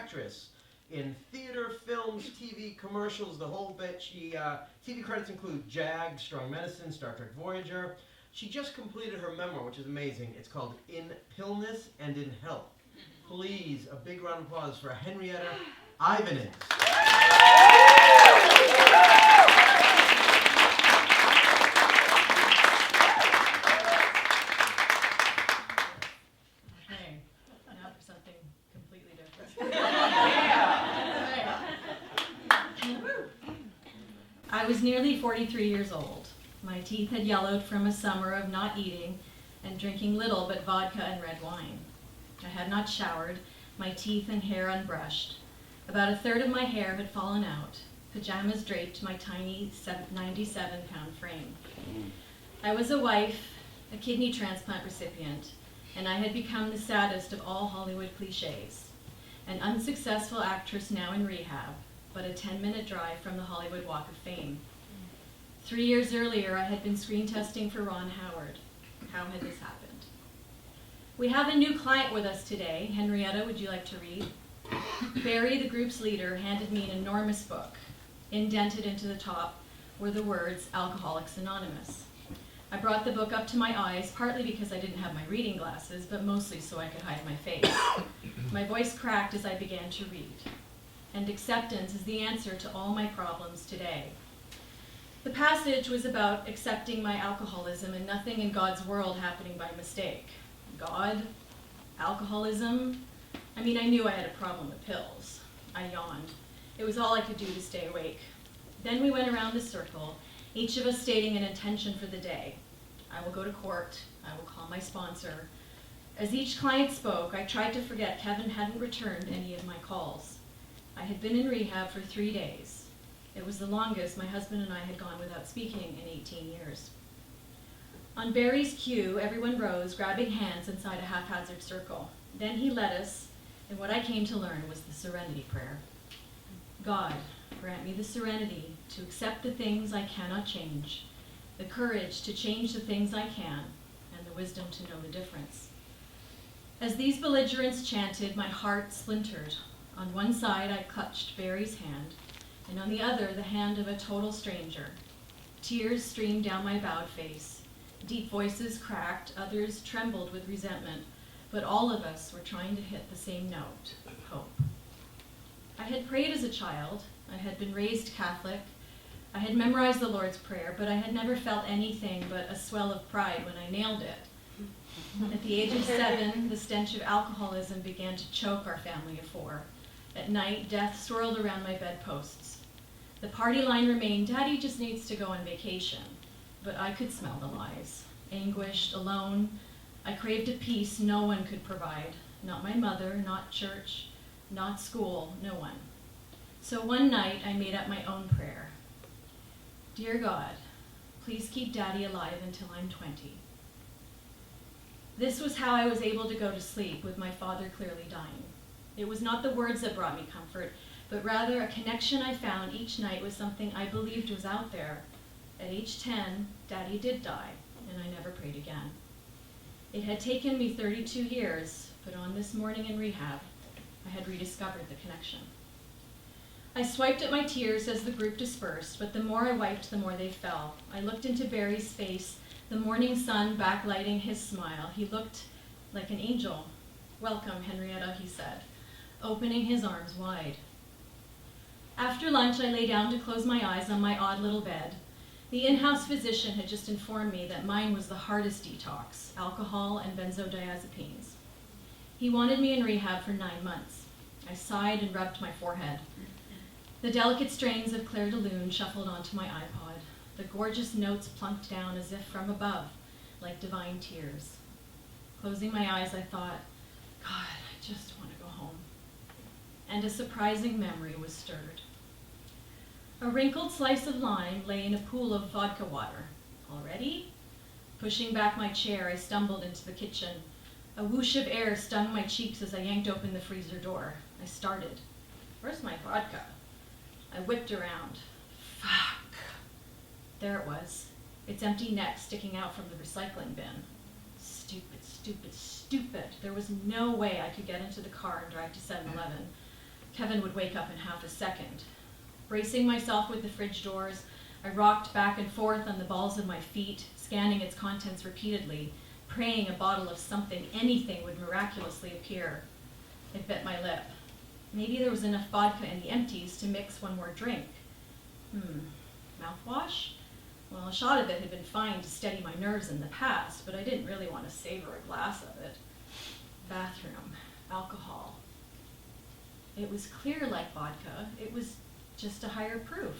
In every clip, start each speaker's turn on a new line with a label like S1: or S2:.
S1: actress in theater, films, TV, commercials, the whole bit. TV credits include JAG, Strong Medicine, Star Trek Voyager. She just completed her memoir, which is amazing. It's called In Pillness and in Health. Please, a big round of applause for Henriette Ivanans.
S2: Okay, now for something completely different. I was nearly 43 years old. My teeth had yellowed from a summer of not eating and drinking little but vodka and red wine. I had not showered, my teeth and hair unbrushed. About a third of my hair had fallen out. Pajamas draped my tiny 97-pound frame. I was a wife, a kidney transplant recipient, and I had become the saddest of all Hollywood cliches. An unsuccessful actress now in rehab, but a 10-minute drive from the Hollywood Walk of Fame. 3 years earlier, I had been screen testing for Ron Howard. How had this happened? We have a new client with us today. Henriette, would you like to read? Barry, the group's leader, handed me an enormous book. Indented into the top were the words Alcoholics Anonymous. I brought the book up to my eyes, partly because I didn't have my reading glasses, but mostly so I could hide my face. My voice cracked as I began to read. And acceptance is the answer to all my problems today. The passage was about accepting my alcoholism and nothing in God's world happening by mistake. God? Alcoholism? I mean, I knew I had a problem with pills. I yawned. It was all I could do to stay awake. Then we went around the circle, each of us stating an intention for the day. I will go to court. I will call my sponsor. As each client spoke, I tried to forget Kevin hadn't returned any of my calls. I had been in rehab for 3 days. It was the longest my husband and I had gone without speaking in 18 years. On Barry's cue, everyone rose, grabbing hands inside a haphazard circle. Then he led us, and what I came to learn was the serenity prayer. God, grant me the serenity to accept the things I cannot change, the courage to change the things I can, and the wisdom to know the difference. As these belligerents chanted, my heart splintered. On one side, I clutched Barry's hand, and on the other, the hand of a total stranger. Tears streamed down my bowed face. Deep voices cracked, others trembled with resentment, but all of us were trying to hit the same note, hope. I had prayed as a child. I had been raised Catholic. I had memorized the Lord's Prayer, but I had never felt anything but a swell of pride when I nailed it. At the age of 7, the stench of alcoholism began to choke our family of 4. At night, death swirled around my bedposts. The party line remained, Daddy just needs to go on vacation. But I could smell the lies. Anguished, alone, I craved a peace no one could provide. Not my mother, not church, not school, no one. So one night I made up my own prayer. Dear God, please keep Daddy alive until I'm 20. This was how I was able to go to sleep with my father clearly dying. It was not the words that brought me comfort, but rather a connection I found each night with something I believed was out there. At age 10, Daddy did die, and I never prayed again. It had taken me 32 years, but on this morning in rehab, I had rediscovered the connection. I swiped at my tears as the group dispersed, but the more I wiped, the more they fell. I looked into Barry's face, the morning sun backlighting his smile. He looked like an angel. Welcome, Henriette, he said, opening his arms wide. After lunch, I lay down to close my eyes on my odd little bed. The in-house physician had just informed me that mine was the hardest detox, alcohol and benzodiazepines. He wanted me in rehab for 9 months. I sighed and rubbed my forehead. The delicate strains of Claire de Lune shuffled onto my iPod. The gorgeous notes plunked down as if from above, like divine tears. Closing my eyes, I thought, God, I just want to go home. And a surprising memory was stirred. A wrinkled slice of lime lay in a pool of vodka water. Already? Pushing back my chair, I stumbled into the kitchen. A whoosh of air stung my cheeks as I yanked open the freezer door. I started. Where's my vodka? I whipped around. Fuck. There it was, its empty neck sticking out from the recycling bin. Stupid, stupid, stupid. There was no way I could get into the car and drive to 7-Eleven. Kevin would wake up in half a second. Bracing myself with the fridge doors, I rocked back and forth on the balls of my feet, scanning its contents repeatedly, praying a bottle of something, anything, would miraculously appear. I bit my lip. Maybe there was enough vodka in the empties to mix one more drink. Mouthwash? Well, a shot of it had been fine to steady my nerves in the past, but I didn't really want to savor a glass of it. Bathroom, alcohol. It was clear like vodka. It was just a higher proof.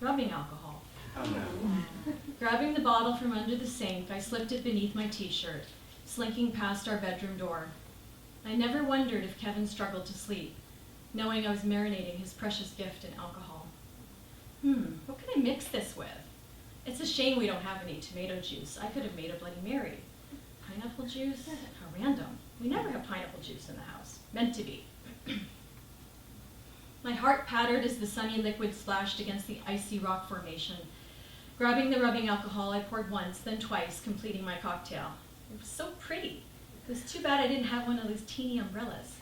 S2: Rubbing alcohol.
S3: Oh no.
S2: Grabbing the bottle from under the sink, I slipped it beneath my t-shirt, slinking past our bedroom door. I never wondered if Kevin struggled to sleep, knowing I was marinating his precious gift in alcohol. What can I mix this with? It's a shame we don't have any tomato juice. I could have made a Bloody Mary. Pineapple juice? How random. We never have pineapple juice in the house. Meant to be. My heart pattered as the sunny liquid splashed against the icy rock formation. Grabbing the rubbing alcohol, I poured once, then twice, completing my cocktail. It was so pretty. It was too bad I didn't have one of those teeny umbrellas.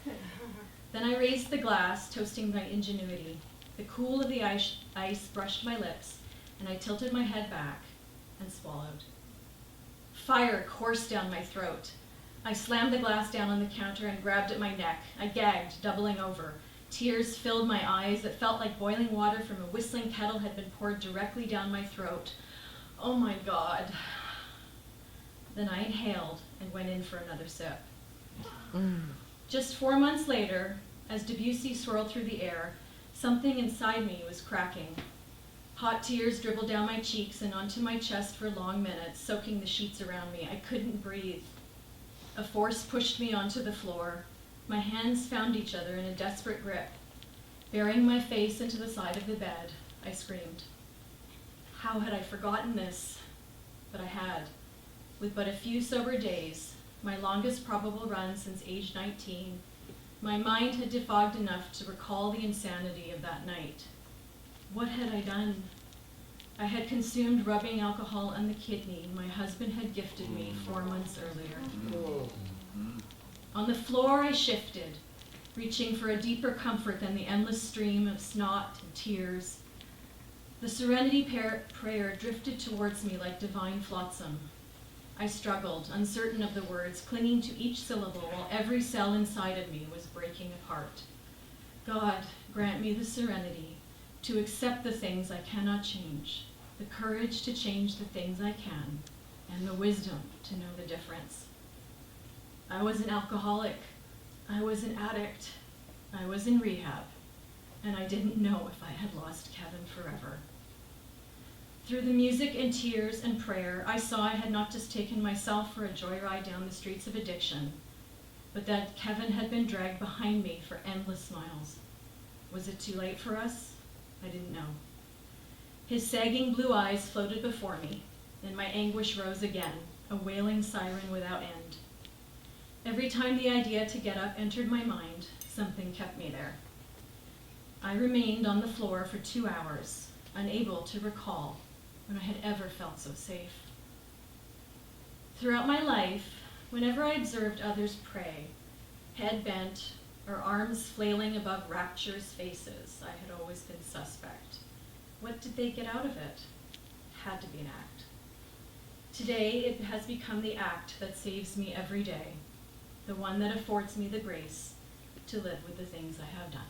S2: Then I raised the glass, toasting my ingenuity. The cool of the ice brushed my lips, and I tilted my head back and swallowed. Fire coursed down my throat. I slammed the glass down on the counter and grabbed at my neck. I gagged, doubling over. Tears filled my eyes. It felt like boiling water from a whistling kettle had been poured directly down my throat. Oh my God. Then I inhaled and went in for another sip. Just 4 months later, as Debussy swirled through the air, something inside me was cracking. Hot tears dribbled down my cheeks and onto my chest for long minutes, soaking the sheets around me. I couldn't breathe. A force pushed me onto the floor. My hands found each other in a desperate grip. Burying my face into the side of the bed, I screamed. How had I forgotten this? But I had. With but a few sober days, my longest probable run since age 19, my mind had defogged enough to recall the insanity of that night. What had I done? I had consumed rubbing alcohol on the kidney my husband had gifted me 4 months earlier. On the floor I shifted, reaching for a deeper comfort than the endless stream of snot and tears. The serenity prayer drifted towards me like divine flotsam. I struggled, uncertain of the words, clinging to each syllable while every cell inside of me was breaking apart. God, grant me the serenity to accept the things I cannot change, the courage to change the things I can, and the wisdom to know the difference. I was an alcoholic, I was an addict, I was in rehab, and I didn't know if I had lost Kevin forever. Through the music and tears and prayer, I saw I had not just taken myself for a joyride down the streets of addiction, but that Kevin had been dragged behind me for endless miles. Was it too late for us? I didn't know. His sagging blue eyes floated before me, and my anguish rose again, a wailing siren without end. Every time the idea to get up entered my mind, something kept me there. I remained on the floor for 2 hours, unable to recall when I had ever felt so safe. Throughout my life, whenever I observed others pray, head bent or arms flailing above rapturous faces, I had always been suspect. What did they get out of it? Had to be an act. Today, it has become the act that saves me every day, the one that affords me the grace to live with the things I have done.